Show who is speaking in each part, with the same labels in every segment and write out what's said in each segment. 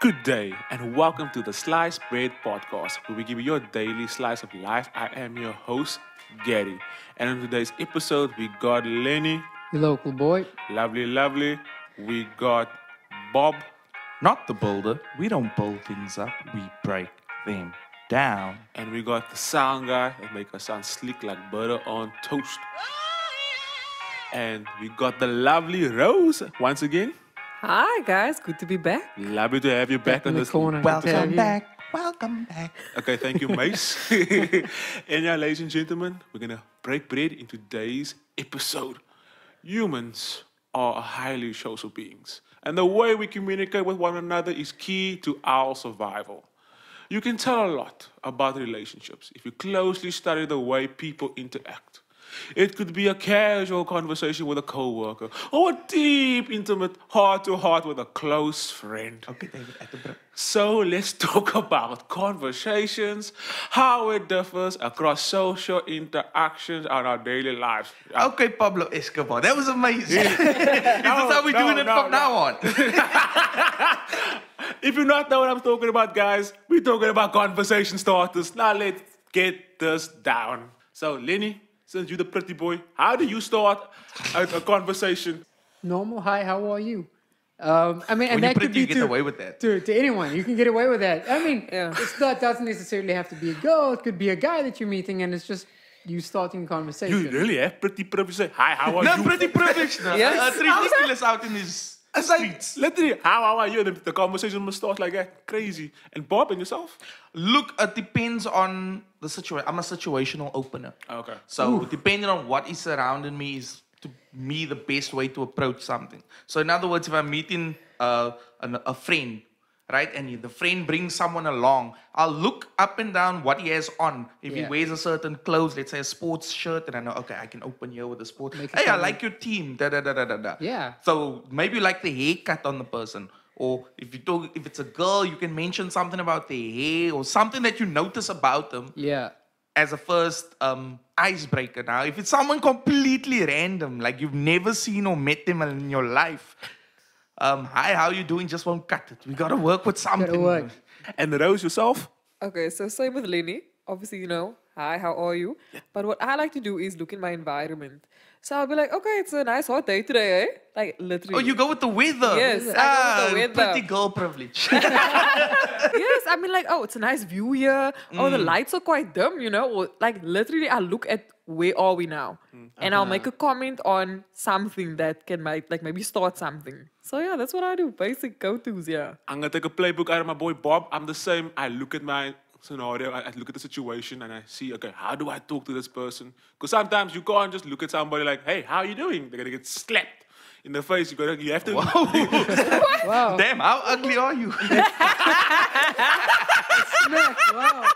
Speaker 1: Good day, and welcome to the Slice Bread Podcast, where we give you your daily slice of life. I am your host, Gary. And in today's episode, we got Lenny.
Speaker 2: Your local boy.
Speaker 1: Lovely. We got Bob.
Speaker 3: Not the builder. We don't build things up, we break them down.
Speaker 1: And we got the sound guy that make us sound slick like butter on toast. And we got the lovely Rose once again.
Speaker 4: Hi guys, good to be back.
Speaker 1: Lovely to have you back on
Speaker 2: in the
Speaker 1: this
Speaker 2: corner.
Speaker 3: Welcome back. Welcome back.
Speaker 1: Okay, thank you, Mace. And yeah, ladies and gentlemen, we're gonna break bread in today's episode. Humans are highly social beings, and the way we communicate with one another is key to our survival. You can tell a lot about relationships if you closely study the way people interact. It could be a casual conversation with a coworker, or a deep, intimate, heart-to-heart with a close friend.
Speaker 3: Okay, David, Attenborough.
Speaker 1: So let's talk about conversations, how it differs across social interactions and our daily lives.
Speaker 3: Okay, Pablo Escobar. That was amazing. Is this how we're doing it from now on?
Speaker 1: If you not know what I'm talking about, guys, we're talking about conversation starters. Now let's get this down. So, Lenny, since you're the pretty boy, how do you start a conversation?
Speaker 2: Normal. Hi, how are you? And
Speaker 3: When
Speaker 2: that
Speaker 3: you're
Speaker 2: could
Speaker 3: pretty,
Speaker 2: be
Speaker 3: you get away with that.
Speaker 2: to anyone. You can get away with that. I mean,
Speaker 4: Yeah.
Speaker 2: it doesn't necessarily have to be a girl. It could be a guy that you're meeting, and it's just you starting a conversation.
Speaker 1: You really have pretty privilege. Say, hi, how are
Speaker 3: Not
Speaker 1: you?
Speaker 3: pretty privileged. No?
Speaker 4: Yes.
Speaker 3: It's ridiculous out in these
Speaker 1: It's like,
Speaker 3: streets.
Speaker 1: literally, how are you? And the conversation must start like that. Crazy. And Bob and yourself?
Speaker 3: Look, it depends on the situation. I'm a situational opener.
Speaker 1: Okay.
Speaker 3: So depending on what is surrounding me is, to me, the best way to approach something. So in other words, if I'm meeting a friend, right, and the friend brings someone along, I'll look up and down what he has on. If he
Speaker 2: Yeah.
Speaker 3: wears a certain clothes, let's say a sports shirt, and I know, okay, I can open here with a sport.
Speaker 2: Make a
Speaker 3: Hey, I
Speaker 2: comment.
Speaker 3: like your team. Da da da da da da.
Speaker 2: Yeah.
Speaker 3: So maybe you like the haircut on the person. Or if it's a girl, you can mention something about their hair or something that you notice about them
Speaker 2: Yeah.
Speaker 3: as a first icebreaker. Now, if it's someone completely random, like you've never seen or met them in your life, hi, how you doing? Just won't cut it. We gotta work with something.
Speaker 2: work.
Speaker 1: And Rose, yourself?
Speaker 4: Okay, so same with Lenny. Obviously, hi, how are you? But what I like to do is look in my environment. So I'll be like, okay, it's a nice hot day today, eh? Like literally.
Speaker 3: Oh, you go with the weather.
Speaker 4: Yes, I go with the weather.
Speaker 3: Pretty girl privilege.
Speaker 4: Yes, I mean like, oh, it's a nice view here. Oh, the lights are quite dim, Or like literally I look at where are we now? And I'll make a comment on something that might maybe start something. So yeah, that's what I do. Basic go-tos, yeah.
Speaker 1: I'm gonna take a playbook out of my boy Bob. I'm the same. I look at my scenario, I look at the situation, and I see, okay, how do I talk to this person? Because sometimes you can't just look at somebody like, hey, how are you doing? They're gonna get slapped in the face. You have to.
Speaker 2: Wow.
Speaker 3: Damn, how ugly are you?
Speaker 2: Wow.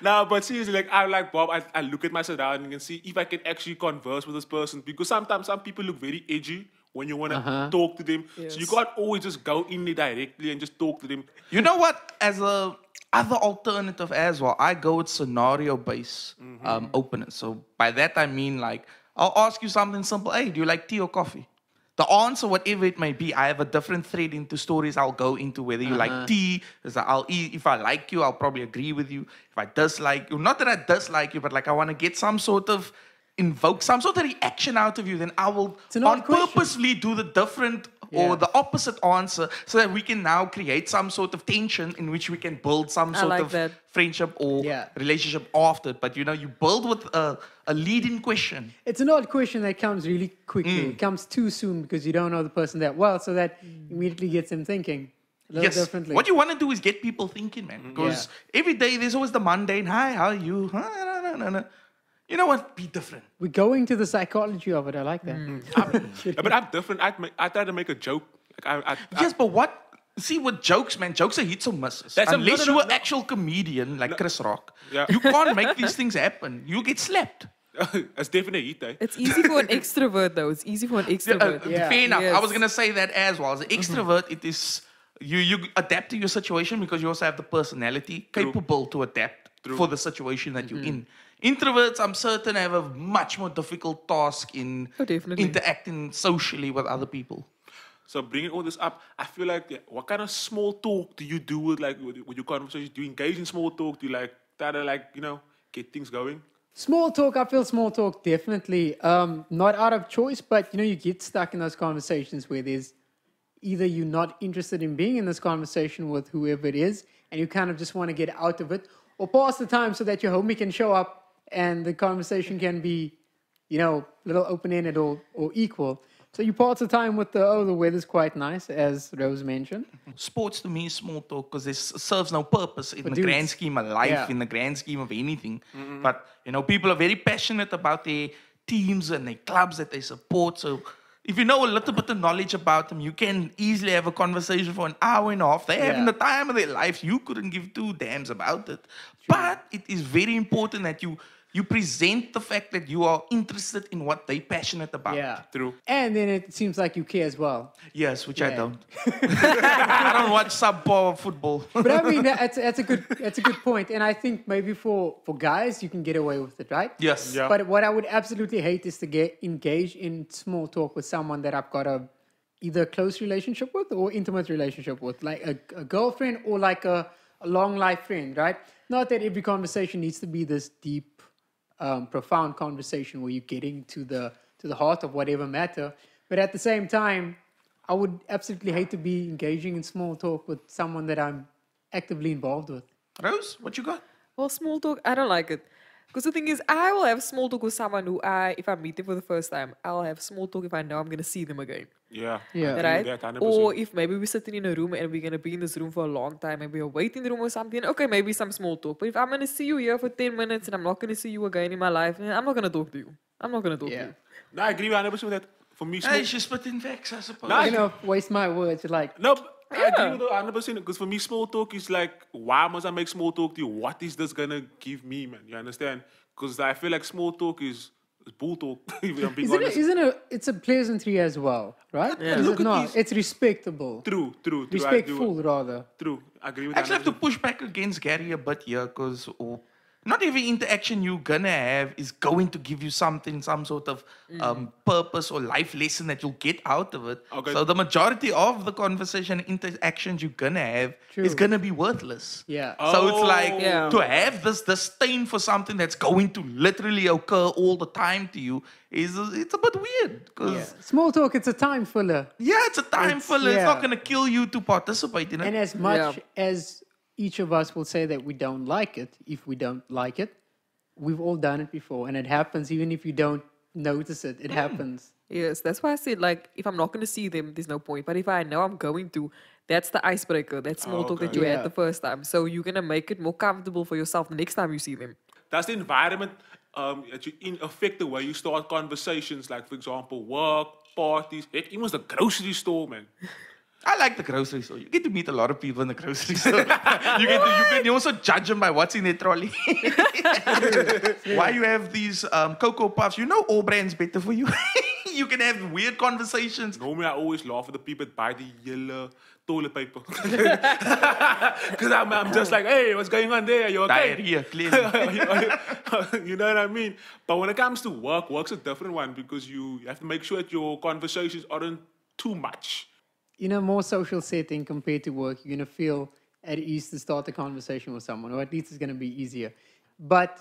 Speaker 1: No, but seriously, like I like Bob. I look at my surroundings and see if I can actually converse with this person. Because sometimes some people look very edgy when you wanna talk to them. So you
Speaker 4: Yes.
Speaker 1: can't always just go in there directly and just talk to them.
Speaker 3: You know what? As a other alternative as well, I go with scenario-based openers. So by that I mean, like, I'll ask you something simple. Hey, do you like tea or coffee? The answer, whatever it may be, I have a different thread into stories I'll go into, whether you like tea. If I like you, I'll probably agree with you. If I dislike you, not that I dislike you, but like I want to get some sort of invoke some sort of reaction out of you, then I will
Speaker 2: an odd question.
Speaker 3: purposely do the different or the opposite answer so that we can now create some sort of tension in which we can build some
Speaker 4: I
Speaker 3: sort
Speaker 4: like
Speaker 3: of
Speaker 4: that.
Speaker 3: friendship or
Speaker 2: Yeah.
Speaker 3: relationship after. But you build with a leading question.
Speaker 2: It's an odd question that comes really quickly. It comes too soon because you don't know the person that well, so that immediately gets them thinking a little differently.
Speaker 3: What you want to do is get people thinking, man. Because every day there's always the mundane, hi, how are you? Huh? No. You know what? Be different.
Speaker 2: We're going to the psychology of it. I like that.
Speaker 1: Yeah, but I'm different. I try to make a joke. Like
Speaker 3: Yes, but what? See, with jokes, man, jokes are hits or misses.
Speaker 1: That's
Speaker 3: Unless
Speaker 1: no,
Speaker 3: you're an
Speaker 1: no.
Speaker 3: actual comedian like Chris Rock,
Speaker 1: Yeah.
Speaker 3: you can't make these things happen. You get slapped.
Speaker 1: it's definitely heat, eh?
Speaker 4: It's easy for an extrovert though. It's easy for an extrovert.
Speaker 2: Yeah.
Speaker 3: Fair enough. I
Speaker 4: Yes.
Speaker 3: was gonna say that as well. As an extrovert, it is you adapt to your situation because you also have the personality capable to adapt for the situation that you're in. Introverts, I'm certain, have a much more difficult task in
Speaker 4: Oh, definitely.
Speaker 3: interacting socially with other people.
Speaker 1: So bringing all this up, I feel like what kind of small talk do you do with your conversations? Do you engage in small talk? Do you try to get things going?
Speaker 2: Small talk, I feel small talk definitely not out of choice, but you get stuck in those conversations where there's either you're not interested in being in this conversation with whoever it is, and you kind of just want to get out of it, or pass the time so that your homie can show up and the conversation can be, a little open-ended or equal. So you pass the time with the weather's quite nice, as Rose mentioned.
Speaker 3: Sports to me is small talk because it serves no purpose in the
Speaker 2: dudes.
Speaker 3: grand scheme of life,
Speaker 2: Yeah.
Speaker 3: in the grand scheme of anything. But, people are very passionate about their teams and their clubs that they support. So if you know a little bit of knowledge about them, you can easily have a conversation for an hour and a half. They're having the time of their life. You couldn't give two damns about it. But it is very important that you present the fact that you are interested in what they're passionate about.
Speaker 2: Yeah.
Speaker 1: True.
Speaker 2: And then it seems like you care as well.
Speaker 3: Yes, which I
Speaker 2: Yeah.
Speaker 3: don't. I don't watch subpar football.
Speaker 2: But I mean, that's a good point. And I think maybe for guys, you can get away with it, right?
Speaker 3: Yes.
Speaker 1: Yeah.
Speaker 2: But what I would absolutely hate is to get engaged in small talk with someone that I've got either a close relationship with or intimate relationship with, like a girlfriend or like a long life friend, right? Not that every conversation needs to be this deep, profound conversation where you're getting to the heart of whatever matter. But at the same time, I would absolutely hate to be engaging in small talk with someone that I'm actively involved with.
Speaker 3: Rose, what you got?
Speaker 4: Well, small talk, I don't like it. Because the thing is, I will have small talk with someone who if I meet them for the first time, I'll have small talk if I know I'm going to see them again.
Speaker 1: Yeah.
Speaker 2: Yeah.
Speaker 1: I agree
Speaker 4: Right?
Speaker 1: with that 100%.
Speaker 4: Or if maybe we're sitting in a room and we're going to be in this room for a long time, maybe a waiting room or something, okay, maybe some small talk. But if I'm going to see you here for 10 minutes and I'm not going to see you again in my life, then I'm not going to talk to you. I'm not going to talk to
Speaker 2: Yeah.
Speaker 4: you.
Speaker 1: No, I agree 100% with that. For me,
Speaker 3: Hey, she's spitting facts, I suppose.
Speaker 1: Nah,
Speaker 2: Waste my words. Like,
Speaker 1: no, I agree with that 100% because for me, small talk is why must I make small talk to you? What is this gonna give me, man? You understand? Because I feel like small talk is bull talk. If I'm being honest.
Speaker 2: it's a pleasantry as well, right?
Speaker 1: Yeah.
Speaker 2: Is
Speaker 1: Look
Speaker 2: it
Speaker 1: at
Speaker 2: not?
Speaker 1: these-
Speaker 2: It's respectable.
Speaker 1: True. I agree with-
Speaker 2: Respectful, rather.
Speaker 1: True. I agree with
Speaker 3: I actually
Speaker 1: that.
Speaker 3: have to push back against Gary a bit here because not every interaction you're gonna have is going to give you some sort of purpose or life lesson that you'll get out of it.
Speaker 1: Okay.
Speaker 3: So the majority of the conversation interactions you're gonna have is
Speaker 2: True.
Speaker 3: gonna be worthless.
Speaker 2: Yeah.
Speaker 3: So it's like
Speaker 4: Yeah.
Speaker 3: to have this disdain for something that's going to literally occur all the time to you it's a bit weird because
Speaker 2: Yeah. Small talk, it's a time filler.
Speaker 3: it's a time
Speaker 2: It's-
Speaker 3: filler. It's not
Speaker 2: yeah.
Speaker 3: gonna kill you to participate in it.
Speaker 2: And as much
Speaker 4: Yeah.
Speaker 2: as each of us will say that we don't like it, if we don't like it, we've all done it before. And it happens even if you don't notice it. It happens.
Speaker 4: Yes, that's why I said, if I'm not going to see them, there's no point. But if I know I'm going to, that's the icebreaker, that small talk that
Speaker 1: Okay.
Speaker 4: you
Speaker 2: Yeah.
Speaker 4: had the first time. So you're going to make it more comfortable for yourself the next time you see them.
Speaker 1: Does the environment that you in affect the way you start conversations? Like, for example, work, parties, heck, even the grocery store, man.
Speaker 3: I like the grocery store. You get to meet a lot of people in the grocery store. you can also judge them by what's in their trolley. Why you have these Cocoa Puffs? You know all brands better for you. You can have weird conversations.
Speaker 1: Normally, I always laugh at the people that buy the yellow toilet paper. Because I'm just like, hey, what's going on there? You okay?
Speaker 3: Diarrhea, clearly.
Speaker 1: You know what I mean? But when it comes to work's a different one because you have to make sure that your conversations aren't too much.
Speaker 2: In a more social setting compared to work, you're going to feel at ease to start a conversation with someone, or at least it's going to be easier. But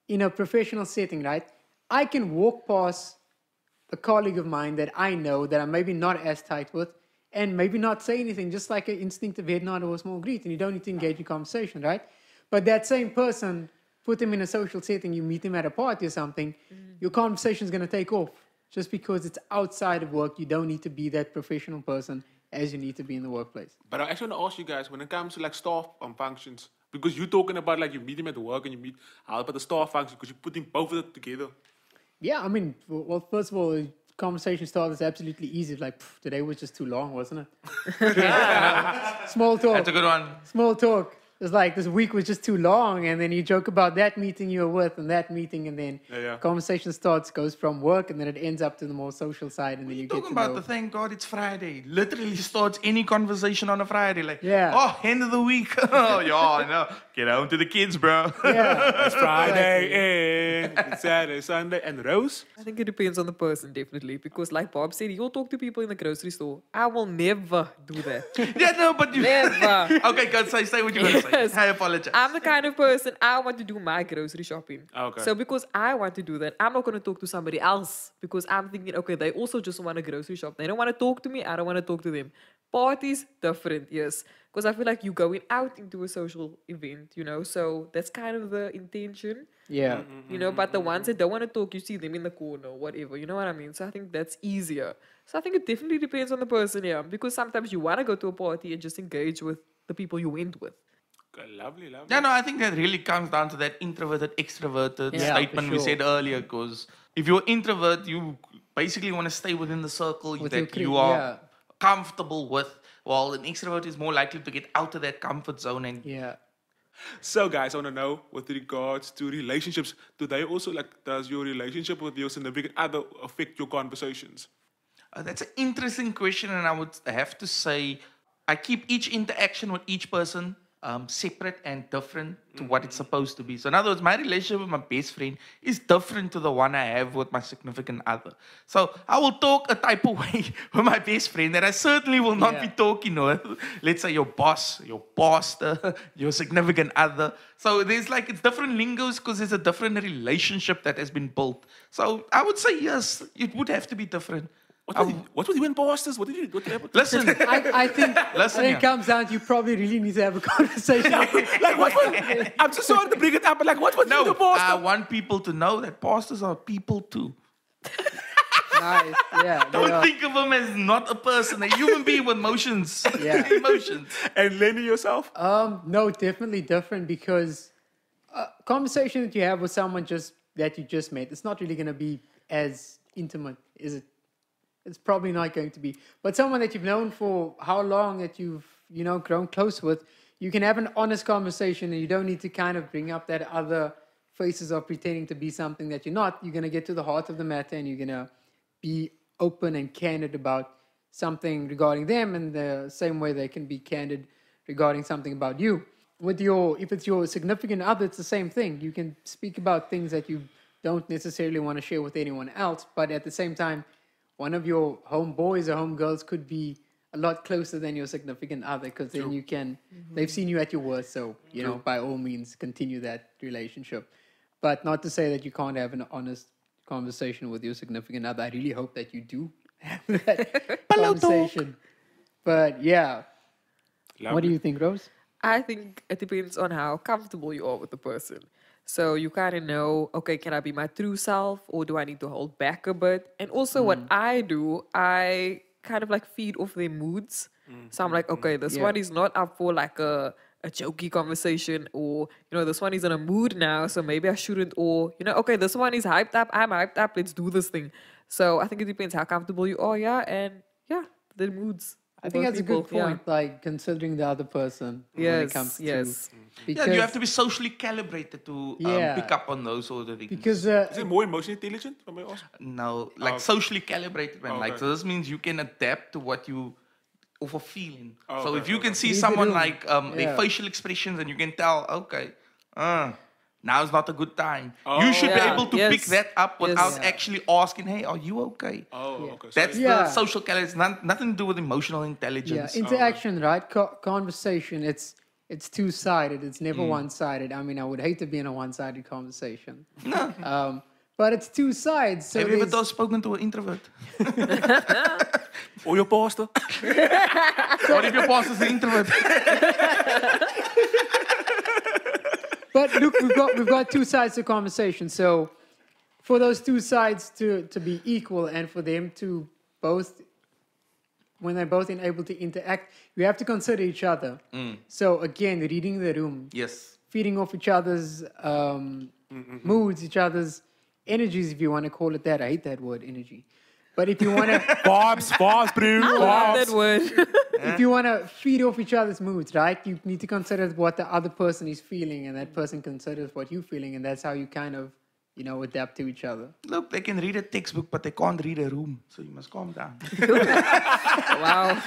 Speaker 2: in a professional setting, right, I can walk past a colleague of mine that I know that I'm maybe not as tight with and maybe not say anything, just like an instinctive head nod or a small greet, and you don't need to engage in conversation, right? But that same person, put him in a social setting, you meet him at a party or something, your conversation is going to take off. Just because it's outside of work, you don't need to be that professional person as you need to be in the workplace.
Speaker 1: But I actually want to ask you guys, when it comes to staff functions, because you're talking about you meet him at work and you meet how about the staff function, because you're putting both of it together.
Speaker 2: Yeah, I mean, well, first of all, the conversation started is absolutely easy. Today was just too long, wasn't it? Small talk.
Speaker 3: That's a good one.
Speaker 2: Small talk. it's like this week was just too long, and then you joke about that meeting you were with and that meeting, and then
Speaker 1: Yeah.
Speaker 2: conversation goes from work, and then it ends up to the more social side, and then you get
Speaker 3: Talking
Speaker 2: to
Speaker 3: about
Speaker 2: know.
Speaker 3: the thank God it's Friday. Literally starts any conversation on a Friday. Like,
Speaker 2: Yeah.
Speaker 3: oh, end of the week. Oh, yeah, I know. Get home to the kids, bro.
Speaker 2: Yeah,
Speaker 1: It's Friday and it's Saturday, Sunday. And Rose?
Speaker 4: I think it depends on the person, definitely. Because, like Bob said, you'll talk to people in the grocery store. I will never do that.
Speaker 3: Yeah, no, but you.
Speaker 4: Never.
Speaker 3: Okay, God, say what you're going to
Speaker 4: Yes.
Speaker 3: say. I apologize.
Speaker 4: I'm the kind of person, I want to do my grocery shopping.
Speaker 1: Okay.
Speaker 4: So because I want to do that, I'm not going to talk to somebody else because I'm thinking, okay, they also just want a grocery shop. They don't want to talk to me. I don't want to talk to them. Parties, different, yes. Because I feel like you're going out into a social event, so that's kind of the intention.
Speaker 2: yeah.
Speaker 4: But the ones that don't want to talk, you see them in the corner or whatever, you know what I mean? So I think that's easier. So I think it definitely depends on the person, yeah. Because sometimes you want to go to a party and just engage with the people you went with.
Speaker 1: Okay, lovely.
Speaker 3: Yeah, no, I think that really comes down to that introverted, extroverted
Speaker 2: Yeah,
Speaker 3: statement
Speaker 2: for
Speaker 3: we
Speaker 2: sure.
Speaker 3: said earlier. Because if you're introvert, you basically want to stay within the circle
Speaker 2: With
Speaker 3: that
Speaker 2: your
Speaker 3: you are
Speaker 2: yeah.
Speaker 3: comfortable with. While an extrovert is more likely to get out of that comfort zone and
Speaker 2: Yeah.
Speaker 1: So, guys, I want to know with regards to relationships, does your relationship with your significant other affect your conversations?
Speaker 3: That's an interesting question, and I would have to say I keep each interaction with each person separate and different to what it's supposed to be. So, in other words, my relationship with my best friend is different to the one I have with my significant other. So, I will talk a type of way with my best friend that I certainly will not
Speaker 2: Yeah.
Speaker 3: be talking with, let's say, your boss, your pastor, your significant other. So, there's like it's different lingos because there's a different relationship that has been built. So, I would say yes, it would have to be different.
Speaker 1: What was you in pastors? What happened?
Speaker 3: Listen,
Speaker 2: I think,
Speaker 3: Listen,
Speaker 2: I think
Speaker 3: yeah.
Speaker 2: it comes down to you probably really need to have a conversation.
Speaker 1: Like, what was, I'm just sorry to bring it up, but like, what was you
Speaker 3: no,
Speaker 1: the pastor?
Speaker 3: I want people to know that pastors are people too.
Speaker 2: Nice. Yeah. they
Speaker 3: Don't
Speaker 2: are.
Speaker 3: think of them as not a person, a human being with emotions.
Speaker 2: Yeah.
Speaker 3: Emotions.
Speaker 1: And Lenny yourself?
Speaker 2: No, definitely different because conversation that you have with someone that you just met, it's not really going to be as intimate, is it? It's probably not going to be. But someone that you've known for how long that you've, grown close with, you can have an honest conversation and you don't need to kind of bring up that other faces of pretending to be something that you're not. You're going to get to the heart of the matter and you're going to be open and candid about something regarding them in the same way they can be candid regarding something about you. If it's your significant other, it's the same thing. You can speak about things that you don't necessarily want to share with anyone else, but at the same time, one of your homeboys or homegirls could be a lot closer than your significant other because then you can, they've seen you at your worst. So, by all means, continue that relationship. But not to say that you can't have an honest conversation with your significant other. I really hope that you do have that conversation. But yeah, what do you think, Rose?
Speaker 4: I think it depends on how comfortable you are with the person. So you kind of know, okay, can I be my true self or do I need to hold back a bit? And also what I do, I kind of like feed off their moods. So I'm like, okay, this
Speaker 2: Yeah.
Speaker 4: one is not up for like a jokey conversation or, this one is in a mood now, so maybe I shouldn't. Or, okay, this one is hyped up, I'm hyped up, let's do this thing. So I think it depends how comfortable you are, yeah, and yeah, the moods.
Speaker 2: I think
Speaker 4: both
Speaker 2: that's a good
Speaker 4: people, yeah.
Speaker 2: point, like considering the other person when it
Speaker 4: Yes,
Speaker 2: comes to...
Speaker 4: yes.
Speaker 2: Because,
Speaker 3: Yeah, you have to be socially calibrated to
Speaker 2: Yeah.
Speaker 3: pick up on those sort of things.
Speaker 2: Because
Speaker 1: Is it more emotionally intelligent? Am I ask?
Speaker 3: No, like
Speaker 1: Oh.
Speaker 3: socially calibrated, man. Like,
Speaker 1: Okay.
Speaker 3: so this means you can adapt to what you of a feeling.
Speaker 1: Oh,
Speaker 3: So
Speaker 1: okay,
Speaker 3: if you
Speaker 1: okay.
Speaker 3: can see
Speaker 2: Read the
Speaker 3: someone
Speaker 2: room.
Speaker 3: like their
Speaker 2: Yeah.
Speaker 3: facial expressions and you can tell, okay, now's not a good time. You should be
Speaker 4: Yeah,
Speaker 3: able to
Speaker 4: yes.
Speaker 3: pick that up without
Speaker 4: Yes.
Speaker 3: actually asking, hey, are you okay?
Speaker 1: Oh,
Speaker 2: Yeah.
Speaker 1: okay. So
Speaker 3: That's
Speaker 2: Yeah.
Speaker 3: the social calibration. Nothing to do with emotional
Speaker 2: yeah,
Speaker 3: intelligence.
Speaker 2: interaction, right? Conversation, it's two-sided. It's never one-sided. I mean, I would hate to be in a one-sided conversation. But it's two sides. So
Speaker 3: Have you ever
Speaker 2: there's-
Speaker 3: spoken to an introvert?
Speaker 1: or your pastor?
Speaker 3: What if your boss is an introvert?
Speaker 2: But look, we've got two sides to conversation. So for those two sides to be equal and for them to both, when they're both able to interact, you have to consider each other. So again, reading the room,
Speaker 3: Yes.
Speaker 2: feeding off each other's moods, each other's energies, if you want to call it that. I hate that word, energy. But if you want to,
Speaker 1: Bobs, bro.
Speaker 4: I love that word.
Speaker 2: if you want to feed off each other's moods, right? You need to consider what the other person is feeling, and that person considers what you're feeling, and that's how you kind of, adapt to each other.
Speaker 3: Look, they can read a textbook, but they can't read a room. So you must calm down.
Speaker 4: Wow.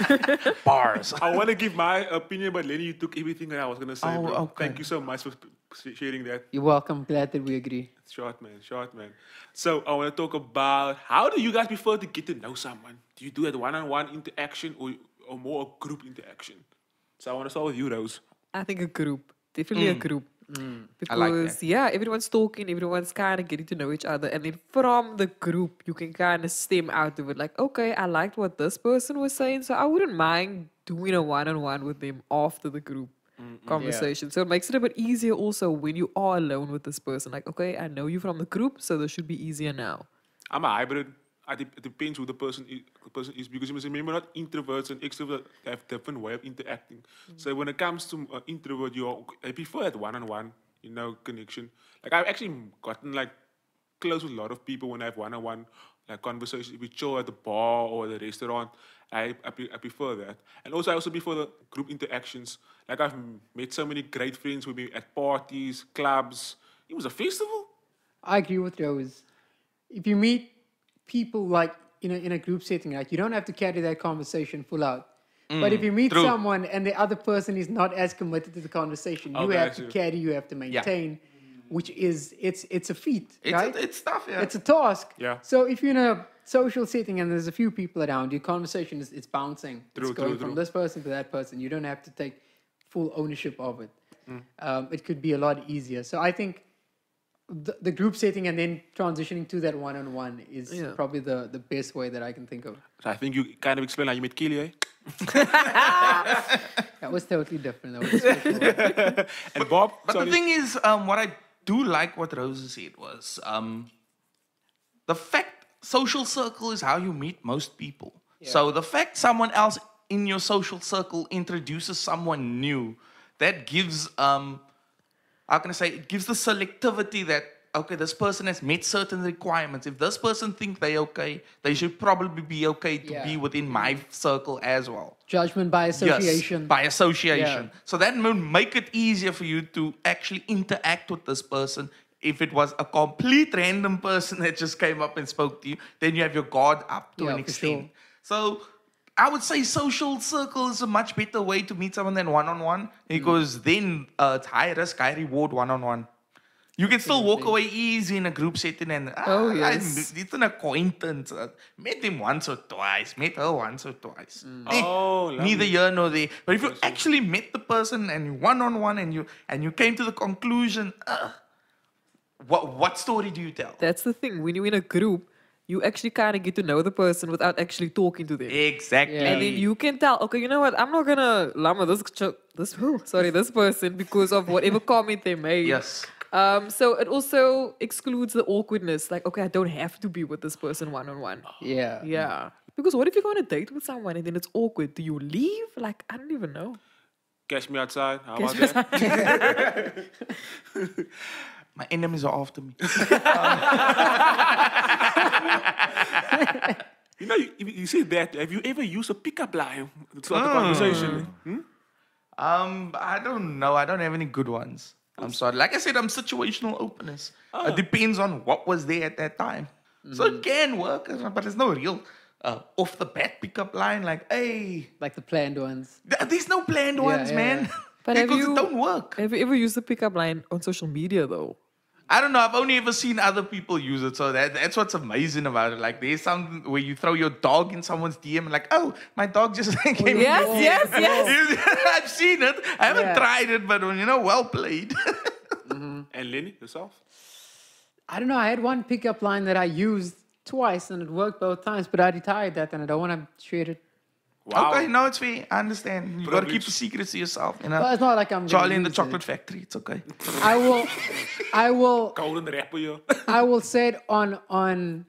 Speaker 3: Bars.
Speaker 1: I want to give my opinion, but Lenny, you took everything that I was going to say,
Speaker 3: Oh,
Speaker 1: bro.
Speaker 3: okay.
Speaker 1: Thank you so much for sharing that.
Speaker 2: You're welcome. Glad that we agree.
Speaker 1: Short, man. So I want to talk about how do you guys prefer to get to know someone? Do you do it one-on-one interaction or more a group interaction? So I want to start with you, Rose.
Speaker 4: I think a group. Definitely a group. Because,
Speaker 3: I like that.
Speaker 4: yeah, everyone's talking, everyone's kind of getting to know each other. And then from the group, you can kind of stem out of it. Like, okay, I liked what this person was saying, so I wouldn't mind doing a one-on-one with them after the group conversation. So it makes it a bit easier also when you are alone with this person. Like, okay, I know you from the group, so this should be easier now.
Speaker 1: I'm a hybrid. It depends who the person is because you must remember that introverts and extroverts have different way of interacting. So when it comes to introvert, I prefer that one-on-one, connection. Like I've actually gotten like close with a lot of people when I have one-on-one like conversations. If we chill at the bar or the restaurant, I prefer that. And also I also prefer the group interactions. Like I've met so many great friends with me at parties, clubs. It was a festival.
Speaker 2: I agree with Rose. If you meet people like in a group setting, like you don't have to carry that conversation full out. But if you meet
Speaker 3: true.
Speaker 2: someone and the other person is not as committed to the conversation, you
Speaker 1: Okay,
Speaker 2: have
Speaker 1: I
Speaker 2: to
Speaker 1: see.
Speaker 2: carry, you have to maintain, which is it's a feat, right?
Speaker 3: It's tough, yeah.
Speaker 2: It's a task.
Speaker 1: Yeah.
Speaker 2: So if you're in a social setting and there's a few people around, your conversation is it's bouncing.
Speaker 1: True,
Speaker 2: it's going
Speaker 1: true,
Speaker 2: from
Speaker 1: true.
Speaker 2: this person to that person. You don't have to take full ownership of it. It could be a lot easier. So I think the group setting and then transitioning to that one-on-one is
Speaker 4: Yeah.
Speaker 2: probably the best way that I can think of.
Speaker 1: So I think you kind of explain how you met Kelly, eh?
Speaker 2: That was totally different. That was special.
Speaker 1: And Bob,
Speaker 3: But
Speaker 1: sorry.
Speaker 3: the thing is, what I do like what Rosa said was the fact social circle is how you meet most people. So the fact someone else in your social circle introduces someone new, that gives how can I say, it gives the selectivity that okay, this person has met certain requirements. If this person thinks they're okay, they should probably be okay to be
Speaker 2: Yeah.
Speaker 3: within my circle as well.
Speaker 2: Judgment by association.
Speaker 3: Yes, by association.
Speaker 2: Yeah.
Speaker 3: So that will make it easier for you to actually interact with this person. If it was a complete random person that just came up and spoke to you, then you have your guard up to
Speaker 2: Yeah,
Speaker 3: an
Speaker 2: for
Speaker 3: extent.
Speaker 2: sure.
Speaker 3: So I would say social circle is a much better way to meet someone than one-on-one because then it's high risk, high reward one-on-one. You can still walk away easy in a group setting and
Speaker 4: yes.
Speaker 3: it's an acquaintance. Met him once or twice, met her once or twice.
Speaker 1: Oh, lovely.
Speaker 3: Neither here nor there. But if you actually met the person and you one-on-one and you came to the conclusion, what story do you tell?
Speaker 4: That's the thing. When you're in a group, you actually kind of get to know the person without actually talking to them.
Speaker 3: Exactly.
Speaker 2: Yeah.
Speaker 4: And then you can tell, okay, you know what? I'm not gonna llama this this person because of whatever comment they made.
Speaker 3: Yes.
Speaker 4: So it also excludes the awkwardness. Like, okay, I don't have to be with this person one-on-one.
Speaker 2: Yeah.
Speaker 4: Yeah. Because what if you go on a date with someone and then it's awkward? Do you leave? Like, I don't even know.
Speaker 1: Catch me outside. How about that?
Speaker 3: My enemies are after me.
Speaker 1: You say that. Have you ever used a pickup line to start the conversation?
Speaker 3: I don't know. I don't have any good ones. I'm sorry. Like I said, I'm situational openness. It depends on what was there at that time. So it can work, but there's no real off the bat pickup line like, hey,
Speaker 2: Like the planned ones.
Speaker 3: there's no planned ones,
Speaker 2: yeah,
Speaker 3: man.
Speaker 2: yeah.
Speaker 4: But have
Speaker 3: because
Speaker 4: you-
Speaker 3: it don't work.
Speaker 4: Have you ever used the pickup line on social media though?
Speaker 3: I don't know. I've only ever seen other people use it. So that's what's amazing about it. Like there's something where you throw your dog in someone's DM and like, oh, my dog just came in
Speaker 4: Yes,
Speaker 3: my
Speaker 4: yes,
Speaker 3: DM."
Speaker 4: yes.
Speaker 3: I've seen it. I haven't
Speaker 2: Yeah.
Speaker 3: tried it, but well played.
Speaker 1: And Lenny, yourself?
Speaker 2: I don't know. I had one pickup line that I used twice and it worked both times, but I retired that and I don't want to share it.
Speaker 1: Wow.
Speaker 3: Okay, no, it's fair. I understand. You got to keep
Speaker 1: Privilege.
Speaker 3: the secrets to yourself. You know,
Speaker 2: Well, it's not like I'm gonna
Speaker 3: Charlie and the
Speaker 2: use
Speaker 3: Chocolate
Speaker 2: it.
Speaker 3: Factory. It's okay.
Speaker 2: I will
Speaker 1: Golden rapper, yo.
Speaker 2: I will say it on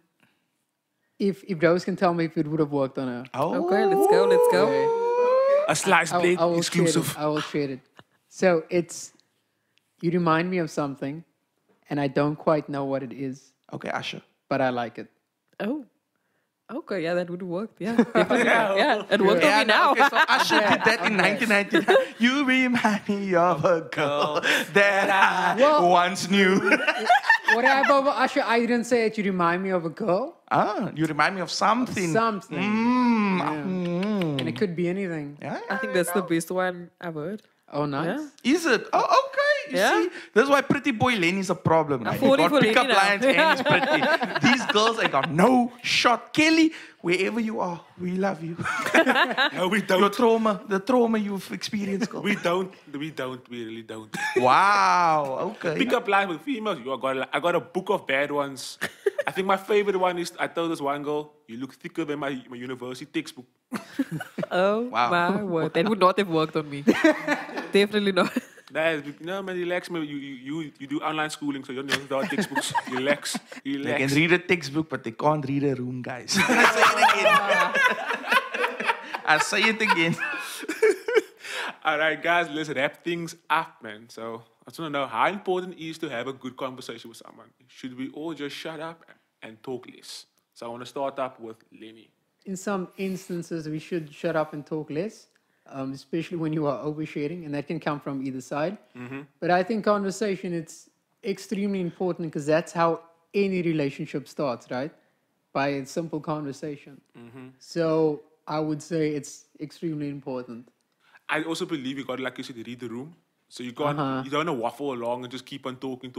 Speaker 2: if Rose can tell me if it would have worked on her.
Speaker 3: Oh,
Speaker 4: Okay, let's go, let's go.
Speaker 1: A slice
Speaker 2: I
Speaker 1: blade
Speaker 2: will
Speaker 1: exclusive.
Speaker 2: Share it. I will share it. So it's you remind me of something, and I don't quite know what it is,
Speaker 3: Okay, Asha.
Speaker 2: but I like it.
Speaker 4: Oh. Okay, yeah, that would work. Yeah, definitely. Yeah, it worked on
Speaker 3: Yeah,
Speaker 4: me now.
Speaker 3: Okay, so Usher did that in 1999. You remind me of a girl that I
Speaker 2: Well-
Speaker 3: once knew.
Speaker 2: What about Usher? I didn't say it. You remind me of a girl.
Speaker 3: You remind me of something.
Speaker 2: Something.
Speaker 3: Mm.
Speaker 2: Yeah. And it could be anything.
Speaker 3: Yeah,
Speaker 4: I think that's the best one I've heard.
Speaker 2: Oh, nice.
Speaker 4: Yeah.
Speaker 3: Is it? Oh, okay. You
Speaker 4: Yeah.
Speaker 3: see, that's why pretty boy Lenny's a problem. Right?
Speaker 4: falling
Speaker 3: He got
Speaker 4: for
Speaker 3: pickup
Speaker 4: Lenny now.
Speaker 3: lines and he's pretty. These girls, they got no shot. Kelly, wherever you are, we love you.
Speaker 1: No, we
Speaker 3: Your
Speaker 1: don't.
Speaker 3: the trauma you've experienced, girl.
Speaker 1: We really don't.
Speaker 3: Wow. Okay.
Speaker 1: Pick up lines with females. I got a book of bad ones. I think my favorite one is I told this one girl, you look thicker than my university textbook.
Speaker 4: Oh
Speaker 3: Wow.
Speaker 4: my word, that would not have worked on me. Definitely not.
Speaker 1: That is, no man, relax man. You do online schooling, so you don't know textbooks. Relax.
Speaker 3: They can read a textbook, but they can't read a room, guys. I say it again.
Speaker 1: All right, guys, let's wrap things up, man. So I just want to know how important it is to have a good conversation with someone. Should we all just shut up and talk less? So I want to start up with Lenny.
Speaker 2: In some instances, we should shut up and talk less, especially when you are oversharing, and that can come from either side. But I think conversation, it's extremely important because that's how any relationship starts, right? By a simple conversation. So I would say it's extremely important.
Speaker 1: I also believe you got, like you said, read the room. So you can't, you don't want to waffle along and just keep on talking,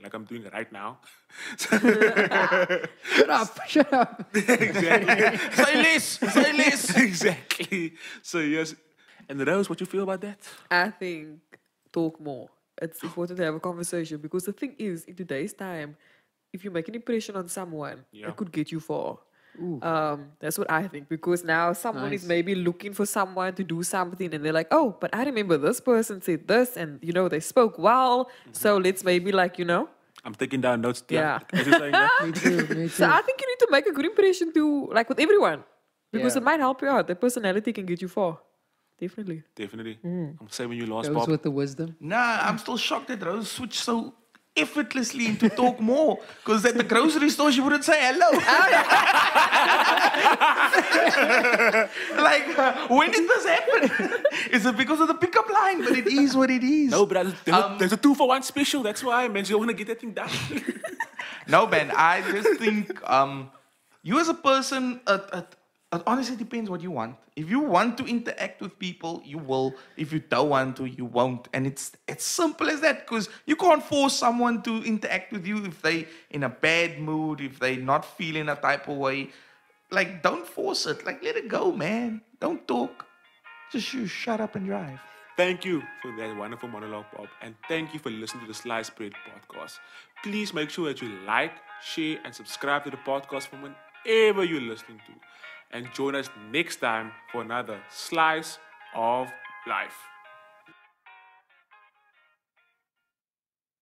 Speaker 1: like I'm doing right now.
Speaker 2: Shut up.
Speaker 1: Exactly.
Speaker 3: Say less.
Speaker 1: Exactly. So yes. And Rose, what you feel about that?
Speaker 4: I think talk more. It's important to have a conversation because the thing is, in today's time, if you make an impression on someone,
Speaker 1: Yeah.
Speaker 4: it could get you far. That's what I think because now someone is
Speaker 2: Nice.
Speaker 4: maybe looking for someone to do something and they're like, oh, but I remember this person said this and they spoke well. So let's maybe
Speaker 1: I'm taking down notes.
Speaker 4: Yeah.
Speaker 1: As you're saying that.
Speaker 2: Me too. Me
Speaker 4: So
Speaker 2: too.
Speaker 4: I think you need to make a good impression to with everyone because
Speaker 2: Yeah.
Speaker 4: it might help you out. Their personality can get you far. Definitely.
Speaker 1: Definitely. I'm saving you last,
Speaker 2: Goes
Speaker 1: Bob.
Speaker 2: with the wisdom.
Speaker 3: Nah, I'm still shocked that Rose switched so effortlessly into talk more. Because at the grocery store, she wouldn't say hello. When did this happen? Is it because of the pickup line? But it is what it is.
Speaker 1: No, but there's a 2-for-1 special. That's why, man. You want to get that thing done.
Speaker 3: No, man. I just think you as a person, it honestly depends what you want. If you want to interact with people, you will. If you don't want to, you won't. And it's simple as that because you can't force someone to interact with you if they in a bad mood, if they not feeling a type of way. Like, don't force it. Like, let it go, man. Don't talk. Just you shut up and drive.
Speaker 1: Thank you for that wonderful monologue, Bob. And thank you for listening to the Sliced Bread podcast. Please make sure that you like, share, and subscribe to the podcast from whenever you're listening to. And join us next time for another Slice of Life.